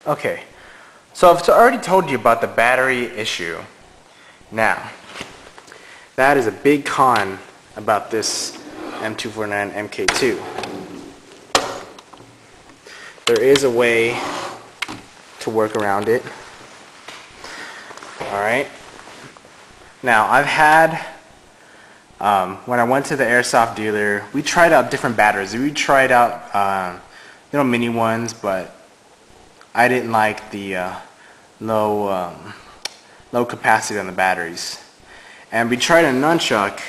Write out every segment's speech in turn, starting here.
Okay, so I've already told you about the battery issue. Now, that is a big con about this M249 MK2. There is a way to work around it. Alright. Now, I've had, when I went to the airsoft dealer, we tried out different batteries. We tried out, mini ones, but I didn't like the low capacity on the batteries. And we tried a nunchuck,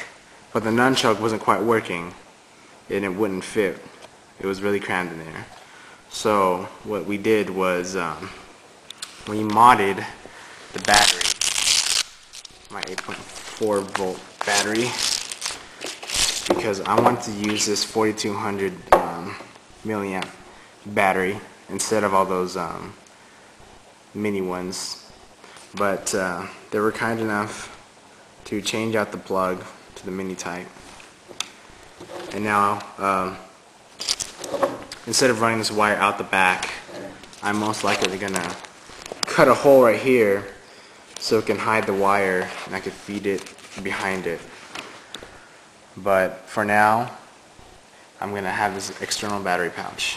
but the nunchuck wasn't quite working, and it wouldn't fit. It was really crammed in there. So what we did was we modded the battery, my 8.4 volt battery, because I want to use this 4200 milliamp battery instead of all those mini ones. But they were kind enough to change out the plug to the mini type, and now instead of running this wire out the back, I'm most likely gonna cut a hole right here so it can hide the wire and I can feed it behind it. But for now, I'm gonna have this external battery pouch,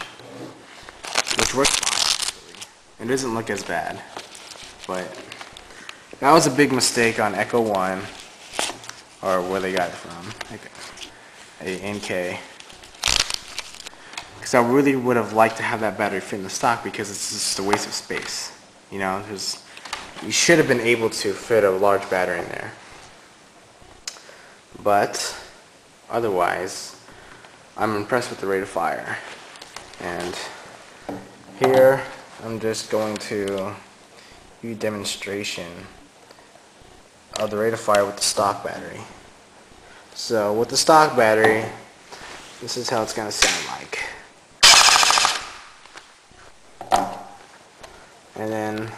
which works fine actually. It doesn't look as bad, but that was a big mistake on Echo 1, or where they got it from, like a NK. Because I really would have liked to have that battery fit in the stock, because it's just a waste of space. You know, you should have been able to fit a large battery in there. But otherwise, I'm impressed with the rate of fire. And here, I'm just going to do a demonstration of the rate of fire with the stock battery. So with the stock battery, this is how it's going to sound like. And then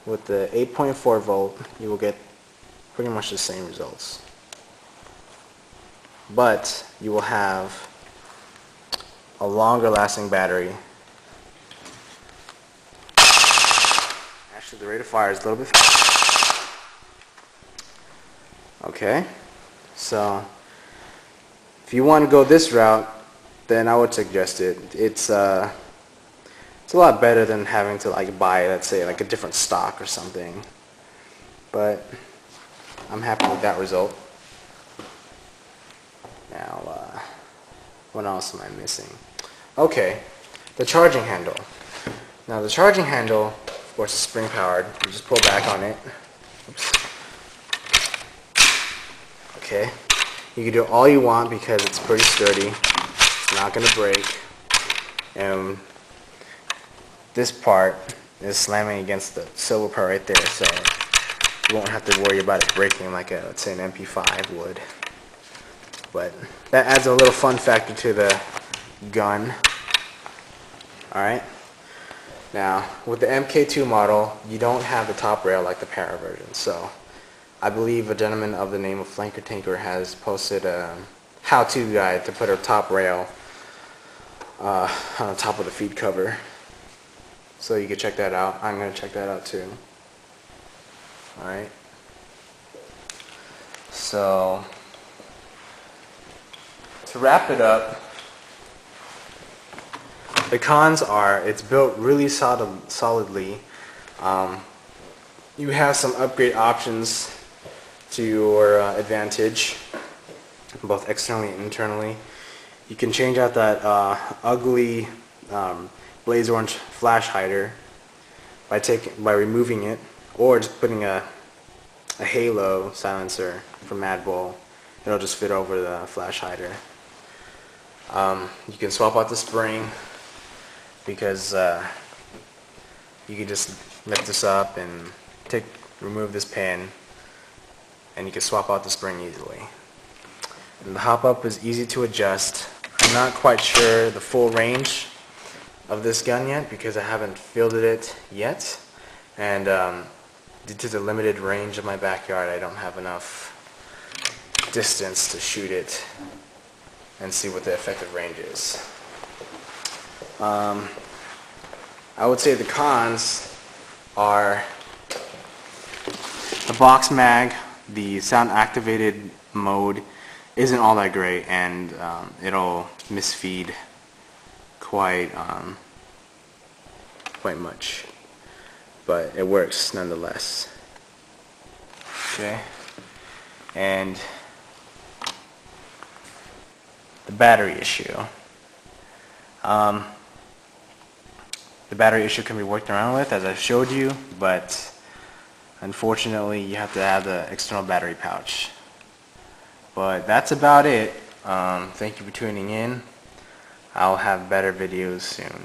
with the 8.4 volt, you will get pretty much the same results. But you will have a longer lasting battery. Actually, the rate of fire is a little bit faster. Okay, so if you want to go this route, then I would suggest it. It's a lot better than having to buy, let's say, a different stock or something. But I'm happy with that result. Now, what else am I missing? Okay, the charging handle. Now the charging handle, of course, is spring powered. You just pull back on it. Oops. Okay, you can do all you want because it's pretty sturdy. It's not going to break. And this part is slamming against the silver part right there, so you won't have to worry about it breaking like let's say an MP5 would. But that adds a little fun factor to the gun. Alright, now with the MK2 model, you don't have the top rail like the Para version. So I believe a gentleman of the name of Flanker Tinker has posted a how-to guide to put a top rail on the top of the feed cover. So you can check that out. I'm going to check that out too. Alright. So, to wrap it up, the cons are it's built really solidly. You have some upgrade options to your advantage, both externally and internally. You can change out that ugly blaze orange flash hider by removing it, or just putting a halo silencer from Madball. It'll just fit over the flash hider. You can swap out the spring, because you can just lift this up and remove this pin, and you can swap out the spring easily. And the hop up is easy to adjust. I'm not quite sure the full range of this gun yet, because I haven't fielded it yet, and due to the limited range of my backyard, I don't have enough distance to shoot it and see what the effective range is. I would say the cons are the box mag, the sound activated mode isn't all that great, and it'll misfeed quite much, but it works nonetheless. Okay, and the battery issue. The battery issue can be worked around with, as I've showed you, but unfortunately you have to have the external battery pouch. But that's about it. Thank you for tuning in. I'll have better videos soon.